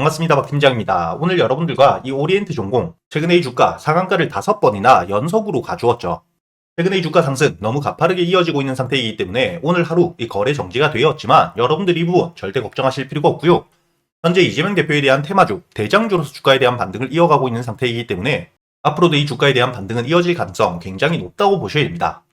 반갑습니다. 박 팀장입니다. 오늘 여러분들과 이 오리엔트 전공, 최근의 이 주가 상한가를 5번이나 연속으로 가주었죠. 최근의 이 주가 상승 너무 가파르게 이어지고 있는 상태이기 때문에 오늘 하루 이 거래 정지가 되었지만 여러분들 이 부분 절대 걱정하실 필요가 없고요. 현재 이재명 대표에 대한 테마주, 대장주로서 주가에 대한 반등을 이어가고 있는 상태이기 때문에 앞으로도 이 주가에 대한 반등은 이어질 가능성 굉장히 높다고 보셔야 됩니다.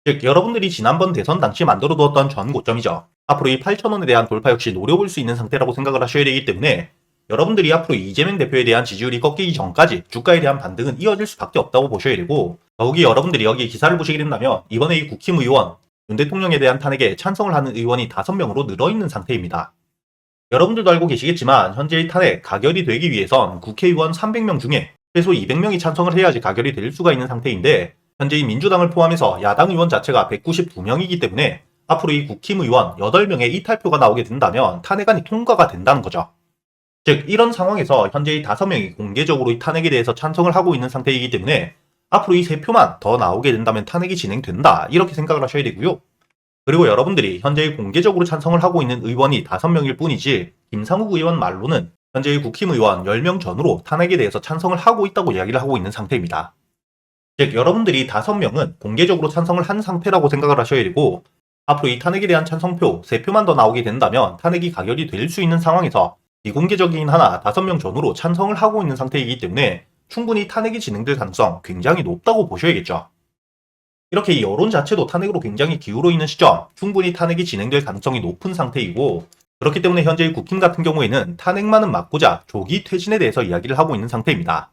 즉 여러분들이 지난번 대선 당시 만들어 두었던 전 고점이죠. 앞으로 이 8,000원에 대한 돌파 역시 노려볼 수 있는 상태라고 생각을 하셔야 되기 때문에 여러분들이 앞으로 이재명 대표에 대한 지지율이 꺾이기 전까지 주가에 대한 반등은 이어질 수밖에 없다고 보셔야 되고, 더욱이 여러분들이 여기 기사를 보시게 된다면 이번에 이 국힘 의원, 윤 대통령에 대한 탄핵에 찬성을 하는 의원이 5명으로 늘어있는 상태입니다. 여러분들도 알고 계시겠지만 현재 이 탄핵 가결이 되기 위해선 국회의원 300명 중에 최소 200명이 찬성을 해야지 가결이 될 수가 있는 상태인데, 현재 이 민주당을 포함해서 야당 의원 자체가 192명이기 때문에 앞으로 이 국힘 의원 8명의 이탈표가 나오게 된다면 탄핵안이 통과가 된다는 거죠. 즉 이런 상황에서 현재 이 5명이 공개적으로 이 탄핵에 대해서 찬성을 하고 있는 상태이기 때문에 앞으로 이 3표만 더 나오게 된다면 탄핵이 진행된다, 이렇게 생각을 하셔야 되고요. 그리고 여러분들이 현재 공개적으로 찬성을 하고 있는 의원이 5명일 뿐이지 김상욱 의원 말로는 현재 국힘 의원 10명 전후로 탄핵에 대해서 찬성을 하고 있다고 이야기를 하고 있는 상태입니다. 즉 여러분들이 5명은 공개적으로 찬성을 한 상태라고 생각을 하셔야 되고, 앞으로 이 탄핵에 대한 찬성표 3표만 더 나오게 된다면 탄핵이 가결이 될 수 있는 상황에서 비공개적인 하나 5명 전후로 찬성을 하고 있는 상태이기 때문에 충분히 탄핵이 진행될 가능성 굉장히 높다고 보셔야겠죠. 이렇게 이 여론 자체도 탄핵으로 굉장히 기울어 있는 시점, 충분히 탄핵이 진행될 가능성이 높은 상태이고, 그렇기 때문에 현재 국힘 같은 경우에는 탄핵만은 막고자 조기 퇴진에 대해서 이야기를 하고 있는 상태입니다.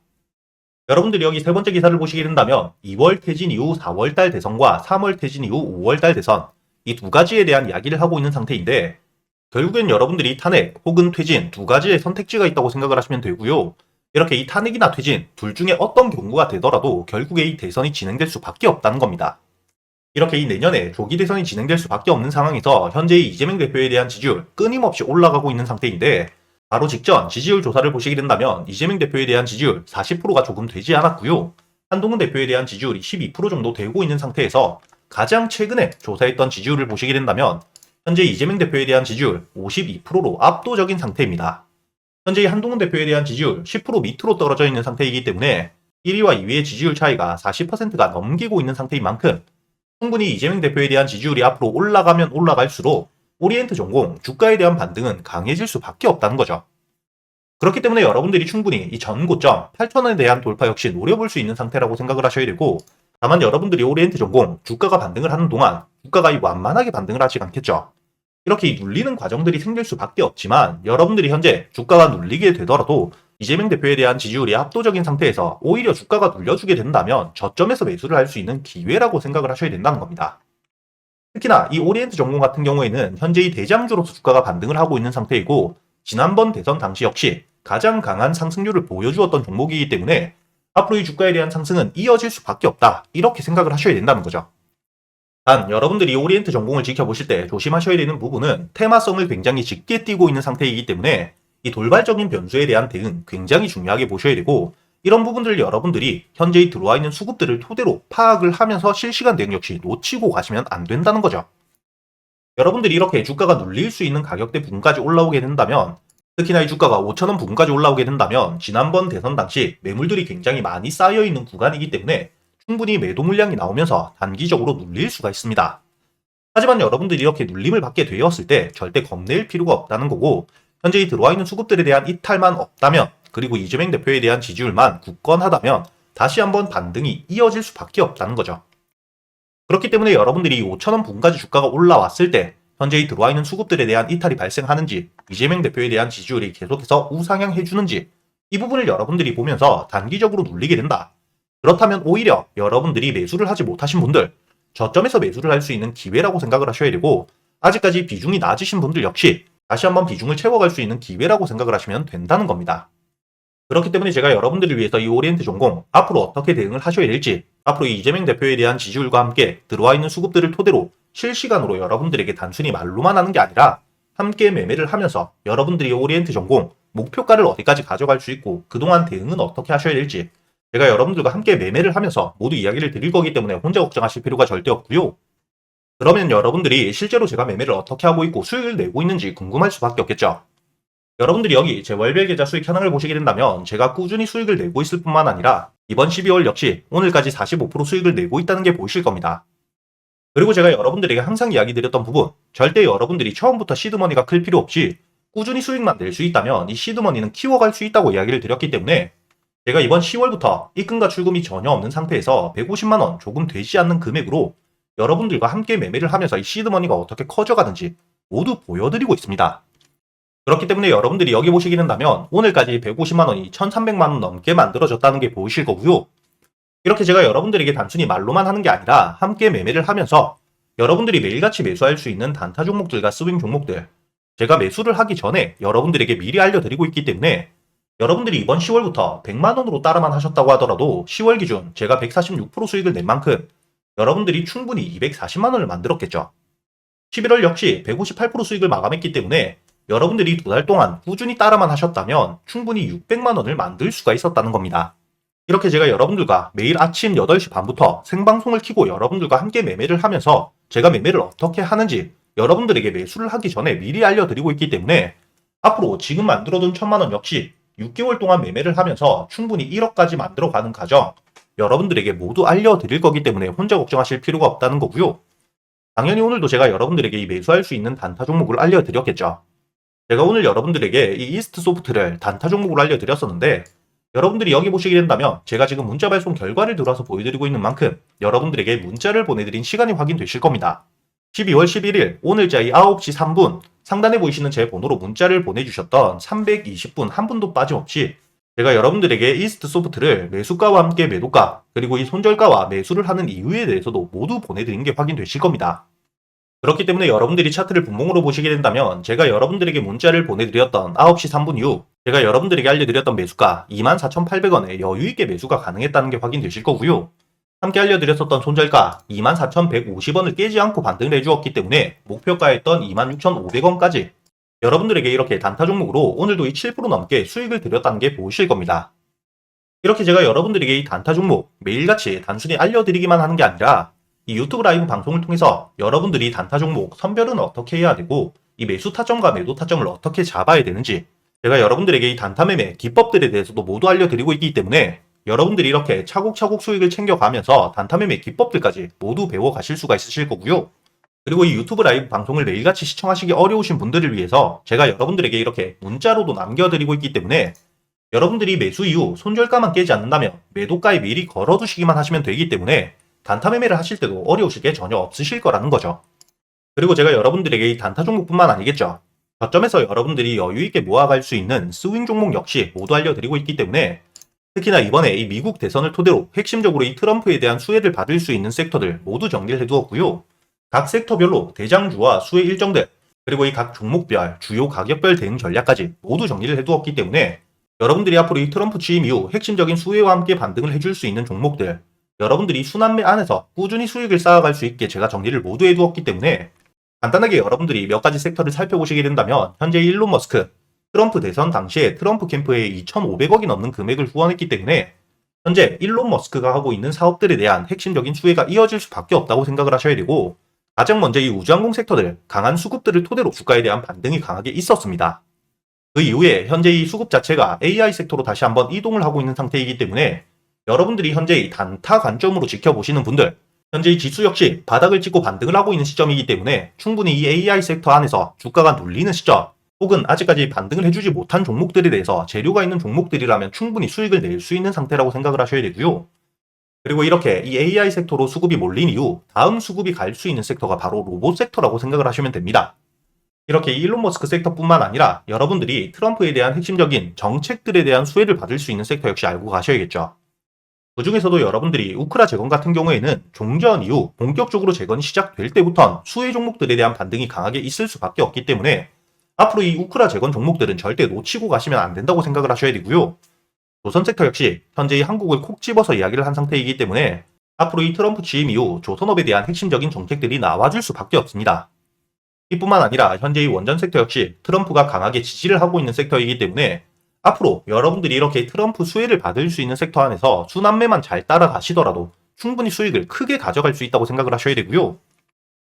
여러분들이 여기 세 번째 기사를 보시게 된다면 2월 퇴진 이후 4월달 대선과 3월 퇴진 이후 5월달 대선, 이 두 가지에 대한 이야기를 하고 있는 상태인데, 결국엔 여러분들이 탄핵 혹은 퇴진 두 가지의 선택지가 있다고 생각을 하시면 되고요. 이렇게 이 탄핵이나 퇴진 둘 중에 어떤 경우가 되더라도 결국에 이 대선이 진행될 수밖에 없다는 겁니다. 이렇게 이 내년에 조기 대선이 진행될 수밖에 없는 상황에서 현재 이재명 대표에 대한 지지율 끊임없이 올라가고 있는 상태인데, 바로 직전 지지율 조사를 보시게 된다면 이재명 대표에 대한 지지율 40%가 조금 되지 않았고요. 한동훈 대표에 대한 지지율이 12% 정도 되고 있는 상태에서 가장 최근에 조사했던 지지율을 보시게 된다면 현재 이재명 대표에 대한 지지율 52%로 압도적인 상태입니다. 현재 한동훈 대표에 대한 지지율 10% 밑으로 떨어져 있는 상태이기 때문에 1위와 2위의 지지율 차이가 40%가 넘기고 있는 상태인 만큼 충분히 이재명 대표에 대한 지지율이 앞으로 올라가면 올라갈수록 오리엔트 전공 주가에 대한 반등은 강해질 수밖에 없다는 거죠. 그렇기 때문에 여러분들이 충분히 이 전 고점 8,000원에 대한 돌파 역시 노려볼 수 있는 상태라고 생각을 하셔야 되고, 다만 여러분들이 오리엔트 전공 주가가 반등을 하는 동안 주가가 완만하게 반등을 하지 않겠죠. 이렇게 눌리는 과정들이 생길 수밖에 없지만 여러분들이 현재 주가가 눌리게 되더라도 이재명 대표에 대한 지지율이 압도적인 상태에서 오히려 주가가 눌려주게 된다면 저점에서 매수를 할 수 있는 기회라고 생각을 하셔야 된다는 겁니다. 특히나 이 오리엔트 전공 같은 경우에는 현재 이 대장주로서 주가가 반등을 하고 있는 상태이고, 지난번 대선 당시 역시 가장 강한 상승률을 보여주었던 종목이기 때문에 앞으로 이 주가에 대한 상승은 이어질 수밖에 없다, 이렇게 생각을 하셔야 된다는 거죠. 단 여러분들이 오리엔트 전공을 지켜보실 때 조심하셔야 되는 부분은 테마성을 굉장히 짙게 띄고 있는 상태이기 때문에 이 돌발적인 변수에 대한 대응 굉장히 중요하게 보셔야 되고, 이런 부분들 여러분들이 현재 들어와 있는 수급들을 토대로 파악을 하면서 실시간 대응 역시 놓치고 가시면 안 된다는 거죠. 여러분들이 이렇게 주가가 눌릴 수 있는 가격대 부분까지 올라오게 된다면, 특히나 이 주가가 5,000원 부분까지 올라오게 된다면 지난번 대선 당시 매물들이 굉장히 많이 쌓여있는 구간이기 때문에 충분히 매도 물량이 나오면서 단기적으로 눌릴 수가 있습니다. 하지만 여러분들이 이렇게 눌림을 받게 되었을 때 절대 겁낼 필요가 없다는 거고, 현재 들어와 있는 수급들에 대한 이탈만 없다면, 그리고 이재명 대표에 대한 지지율만 굳건하다면 다시 한번 반등이 이어질 수밖에 없다는 거죠. 그렇기 때문에 여러분들이 5,000원 부분까지 주가가 올라왔을 때 현재 들어와 있는 수급들에 대한 이탈이 발생하는지, 이재명 대표에 대한 지지율이 계속해서 우상향 해주는지, 이 부분을 여러분들이 보면서 단기적으로 눌리게 된다. 그렇다면 오히려 여러분들이 매수를 하지 못하신 분들, 저점에서 매수를 할 수 있는 기회라고 생각을 하셔야 되고, 아직까지 비중이 낮으신 분들 역시 다시 한번 비중을 채워갈 수 있는 기회라고 생각을 하시면 된다는 겁니다. 그렇기 때문에 제가 여러분들을 위해서 이 오리엔트 전공 앞으로 어떻게 대응을 하셔야 될지, 앞으로 이재명 대표에 대한 지지율과 함께 들어와 있는 수급들을 토대로 실시간으로 여러분들에게 단순히 말로만 하는 게 아니라 함께 매매를 하면서 여러분들이 오리엔트 전공 목표가를 어디까지 가져갈 수 있고 그동안 대응은 어떻게 하셔야 될지 제가 여러분들과 함께 매매를 하면서 모두 이야기를 드릴 거기 때문에 혼자 걱정하실 필요가 절대 없고요. 그러면 여러분들이 실제로 제가 매매를 어떻게 하고 있고 수익을 내고 있는지 궁금할 수밖에 없겠죠. 여러분들이 여기 제 월별 계좌 수익 현황을 보시게 된다면 제가 꾸준히 수익을 내고 있을 뿐만 아니라 이번 12월 역시 오늘까지 45% 수익을 내고 있다는 게 보이실 겁니다. 그리고 제가 여러분들에게 항상 이야기 드렸던 부분, 절대 여러분들이 처음부터 시드머니가 클 필요 없이 꾸준히 수익만 낼 수 있다면 이 시드머니는 키워갈 수 있다고 이야기를 드렸기 때문에 제가 이번 10월부터 입금과 출금이 전혀 없는 상태에서 150만원 조금 되지 않는 금액으로 여러분들과 함께 매매를 하면서 이 시드머니가 어떻게 커져가는지 모두 보여드리고 있습니다. 그렇기 때문에 여러분들이 여기 보시게 된다면 오늘까지 150만원이 1300만원 넘게 만들어졌다는 게 보이실 거고요. 이렇게 제가 여러분들에게 단순히 말로만 하는 게 아니라 함께 매매를 하면서 여러분들이 매일같이 매수할 수 있는 단타 종목들과 스윙 종목들, 제가 매수를 하기 전에 여러분들에게 미리 알려드리고 있기 때문에 여러분들이 이번 10월부터 100만원으로 따라만 하셨다고 하더라도 10월 기준 제가 146% 수익을 낸 만큼 여러분들이 충분히 240만원을 만들었겠죠. 11월 역시 158% 수익을 마감했기 때문에 여러분들이 2달 동안 꾸준히 따라만 하셨다면 충분히 600만원을 만들 수가 있었다는 겁니다. 이렇게 제가 여러분들과 매일 아침 8시 반부터 생방송을 켜고 여러분들과 함께 매매를 하면서 제가 매매를 어떻게 하는지 여러분들에게 매수를 하기 전에 미리 알려드리고 있기 때문에 앞으로 지금 만들어둔 1000만원 역시 6개월 동안 매매를 하면서 충분히 1억까지 만들어가는 과정 여러분들에게 모두 알려드릴 거기 때문에 혼자 걱정하실 필요가 없다는 거고요. 당연히 오늘도 제가 여러분들에게 이 매수할 수 있는 단타 종목을 알려드렸겠죠. 제가 오늘 여러분들에게 이 이스트 소프트를 단타 종목으로 알려드렸었는데 여러분들이 여기 보시게 된다면 제가 지금 문자 발송 결과를 들어서 보여드리고 있는 만큼 여러분들에게 문자를 보내드린 시간이 확인되실 겁니다. 12월 11일 오늘자이 9시 3분 상단에 보이시는 제 번호로 문자를 보내주셨던 320분 한 분도 빠짐없이 제가 여러분들에게 이스트 소프트를 매수가와 함께 매도가 그리고 이 손절가와 매수를 하는 이유에 대해서도 모두 보내드린 게 확인되실 겁니다. 그렇기 때문에 여러분들이 차트를 분봉으로 보시게 된다면 제가 여러분들에게 문자를 보내드렸던 9시 3분 이후 제가 여러분들에게 알려드렸던 매수가 24,800원에 여유있게 매수가 가능했다는 게 확인되실 거고요. 함께 알려드렸었던 손절가 24,150원을 깨지 않고 반등을 해주었기 때문에 목표가였던 26,500원까지 여러분들에게 이렇게 단타 종목으로 오늘도 이 7% 넘게 수익을 드렸다는 게 보이실 겁니다. 이렇게 제가 여러분들에게 이 단타 종목 매일같이 단순히 알려드리기만 하는 게 아니라 이 유튜브 라이브 방송을 통해서 여러분들이 단타 종목 선별은 어떻게 해야 되고 이 매수 타점과 매도 타점을 어떻게 잡아야 되는지 제가 여러분들에게 이 단타 매매 기법들에 대해서도 모두 알려드리고 있기 때문에 여러분들이 이렇게 차곡차곡 수익을 챙겨가면서 단타 매매 기법들까지 모두 배워가실 수가 있으실 거고요. 그리고 이 유튜브 라이브 방송을 매일같이 시청하시기 어려우신 분들을 위해서 제가 여러분들에게 이렇게 문자로도 남겨드리고 있기 때문에 여러분들이 매수 이후 손절가만 깨지 않는다면 매도가에 미리 걸어두시기만 하시면 되기 때문에 단타 매매를 하실 때도 어려우실 게 전혀 없으실 거라는 거죠. 그리고 제가 여러분들에게 이 단타 종목뿐만 아니겠죠. 저점에서 여러분들이 여유있게 모아갈 수 있는 스윙 종목 역시 모두 알려드리고 있기 때문에 특히나 이번에 이 미국 대선을 토대로 핵심적으로 이 트럼프에 대한 수혜를 받을 수 있는 섹터들 모두 정리를 해두었고요. 각 섹터별로 대장주와 수혜 일정들 그리고 이 각 종목별 주요 가격별 대응 전략까지 모두 정리를 해두었기 때문에 여러분들이 앞으로 이 트럼프 취임 이후 핵심적인 수혜와 함께 반등을 해줄 수 있는 종목들 여러분들이 순환매 안에서 꾸준히 수익을 쌓아갈 수 있게 제가 정리를 모두 해두었기 때문에 간단하게 여러분들이 몇 가지 섹터를 살펴보시게 된다면 현재 일론 머스크 트럼프 대선 당시에 트럼프 캠프에 2,500억이 넘는 금액을 후원했기 때문에 현재 일론 머스크가 하고 있는 사업들에 대한 핵심적인 수혜가 이어질 수밖에 없다고 생각을 하셔야 되고 가장 먼저 이 우주항공 섹터들 강한 수급들을 토대로 주가에 대한 반등이 강하게 있었습니다. 그 이후에 현재 이 수급 자체가 AI 섹터로 다시 한번 이동을 하고 있는 상태이기 때문에 여러분들이 현재 이 단타 관점으로 지켜보시는 분들 현재 이 지수 역시 바닥을 찍고 반등을 하고 있는 시점이기 때문에 충분히 이 AI 섹터 안에서 주가가 눌리는 시점 혹은 아직까지 반등을 해주지 못한 종목들에 대해서 재료가 있는 종목들이라면 충분히 수익을 낼 수 있는 상태라고 생각을 하셔야 되고요. 그리고 이렇게 이 AI 섹터로 수급이 몰린 이후 다음 수급이 갈 수 있는 섹터가 바로 로봇 섹터라고 생각을 하시면 됩니다. 이렇게 일론 머스크 섹터뿐만 아니라 여러분들이 트럼프에 대한 핵심적인 정책들에 대한 수혜를 받을 수 있는 섹터 역시 알고 가셔야겠죠. 그 중에서도 여러분들이 우크라 재건 같은 경우에는 종전 이후 본격적으로 재건이 시작될 때부터 수혜 종목들에 대한 반등이 강하게 있을 수밖에 없기 때문에 앞으로 이 우크라 재건 종목들은 절대 놓치고 가시면 안 된다고 생각을 하셔야 되고요. 조선 섹터 역시 현재 이 한국을 콕 집어서 이야기를 한 상태이기 때문에 앞으로 이 트럼프 취임 이후 조선업에 대한 핵심적인 정책들이 나와줄 수밖에 없습니다. 이뿐만 아니라 현재 이 원전 섹터 역시 트럼프가 강하게 지지를 하고 있는 섹터이기 때문에 앞으로 여러분들이 이렇게 트럼프 수혜를 받을 수 있는 섹터 안에서 순환매만 잘 따라가시더라도 충분히 수익을 크게 가져갈 수 있다고 생각을 하셔야 되고요.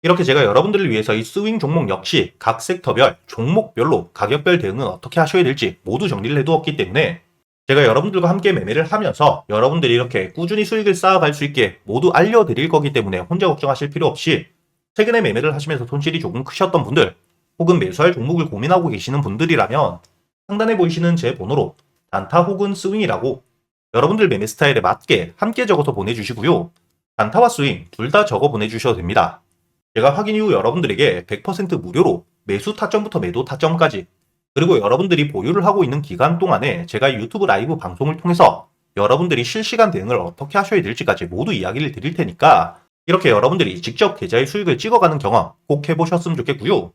이렇게 제가 여러분들을 위해서 이 스윙 종목 역시 각 섹터별, 종목별로 가격별 대응은 어떻게 하셔야 될지 모두 정리를 해두었기 때문에 제가 여러분들과 함께 매매를 하면서 여러분들이 이렇게 꾸준히 수익을 쌓아갈 수 있게 모두 알려드릴 거기 때문에 혼자 걱정하실 필요 없이 최근에 매매를 하시면서 손실이 조금 크셨던 분들 혹은 매수할 종목을 고민하고 계시는 분들이라면 상단에 보이시는 제 번호로 단타 혹은 스윙이라고 여러분들 매매 스타일에 맞게 함께 적어서 보내주시고요. 단타와 스윙 둘 다 적어 보내주셔도 됩니다. 제가 확인 이후 여러분들에게 100% 무료로 매수 타점부터 매도 타점까지 그리고 여러분들이 보유를 하고 있는 기간 동안에 제가 유튜브 라이브 방송을 통해서 여러분들이 실시간 대응을 어떻게 하셔야 될지까지 모두 이야기를 드릴 테니까 이렇게 여러분들이 직접 계좌의 수익을 찍어가는 경험 꼭 해보셨으면 좋겠고요.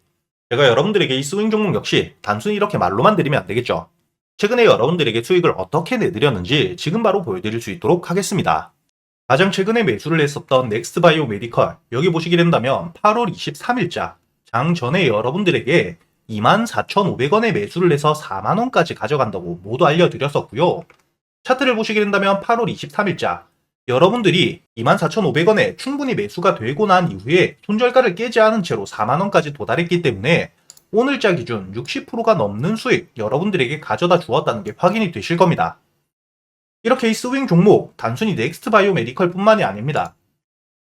제가 여러분들에게 이 스윙 종목 역시 단순히 이렇게 말로만 드리면 안 되겠죠. 최근에 여러분들에게 수익을 어떻게 내드렸는지 지금 바로 보여드릴 수 있도록 하겠습니다. 가장 최근에 매수를 했었던 넥스트바이오 메디컬 여기 보시게 된다면 8월 23일자 장 전에 여러분들에게 24,500원에 매수를 해서 4만원까지 가져간다고 모두 알려드렸었고요. 차트를 보시게 된다면 8월 23일자 여러분들이 24,500원에 충분히 매수가 되고 난 이후에 손절가를 깨지 않은 채로 4만원까지 도달했기 때문에 오늘자 기준 60%가 넘는 수익 여러분들에게 가져다 주었다는 게 확인이 되실 겁니다. 이렇게 이 스윙 종목 단순히 넥스트바이오 메디컬 뿐만이 아닙니다.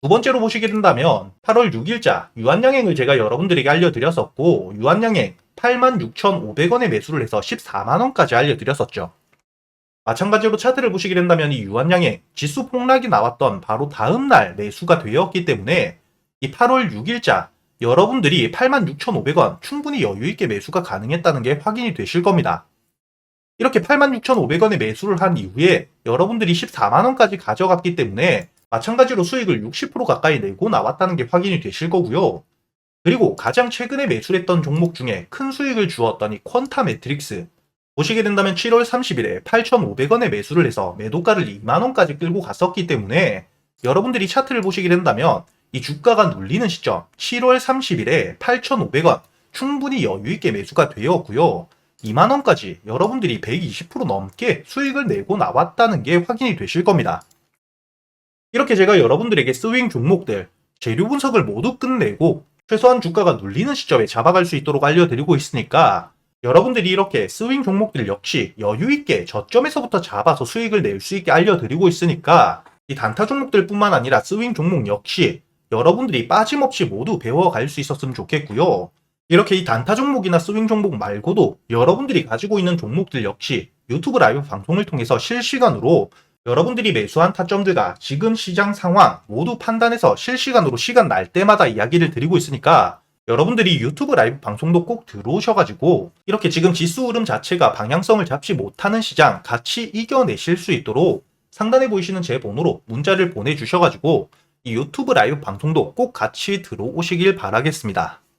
두 번째로 보시게 된다면 8월 6일자 유한양행을 제가 여러분들에게 알려드렸었고 유한양행 86,500원에 매수를 해서 14만원까지 알려드렸었죠. 마찬가지로 차트를 보시게 된다면 이 유한양행 지수 폭락이 나왔던 바로 다음날 매수가 되었기 때문에 이 8월 6일자 여러분들이 86,500원 충분히 여유있게 매수가 가능했다는 게 확인이 되실 겁니다. 이렇게 86,500원에 매수를 한 이후에 여러분들이 14만원까지 가져갔기 때문에 마찬가지로 수익을 60% 가까이 내고 나왔다는 게 확인이 되실 거고요. 그리고 가장 최근에 매수했던 종목 중에 큰 수익을 주었던 이 퀀타 매트릭스 보시게 된다면 7월 30일에 8,500원에 매수를 해서 매도가를 2만원까지 끌고 갔었기 때문에 여러분들이 차트를 보시게 된다면 이 주가가 눌리는 시점 7월 30일에 8,500원 충분히 여유있게 매수가 되었고요. 2만원까지 여러분들이 120% 넘게 수익을 내고 나왔다는 게 확인이 되실 겁니다. 이렇게 제가 여러분들에게 스윙 종목들 재료 분석을 모두 끝내고 최소한 주가가 눌리는 시점에 잡아갈 수 있도록 알려드리고 있으니까 여러분들이 이렇게 스윙 종목들 역시 여유있게 저점에서부터 잡아서 수익을 낼 수 있게 알려드리고 있으니까 이 단타 종목들 뿐만 아니라 스윙 종목 역시 여러분들이 빠짐없이 모두 배워갈 수 있었으면 좋겠고요. 이렇게 이 단타 종목이나 스윙 종목 말고도 여러분들이 가지고 있는 종목들 역시 유튜브 라이브 방송을 통해서 실시간으로 여러분들이 매수한 타점들과 지금 시장 상황 모두 판단해서 실시간으로 시간 날 때마다 이야기를 드리고 있으니까 여러분들이 유튜브 라이브 방송도 꼭 들어오셔가지고 이렇게 지금 지수 흐름 자체가 방향성을 잡지 못하는 시장 같이 이겨내실 수 있도록 상단에 보이시는 제 번호로 문자를 보내주셔가지고 이 유튜브 라이브 방송도 꼭 같이 들어오시길 바라겠습니다.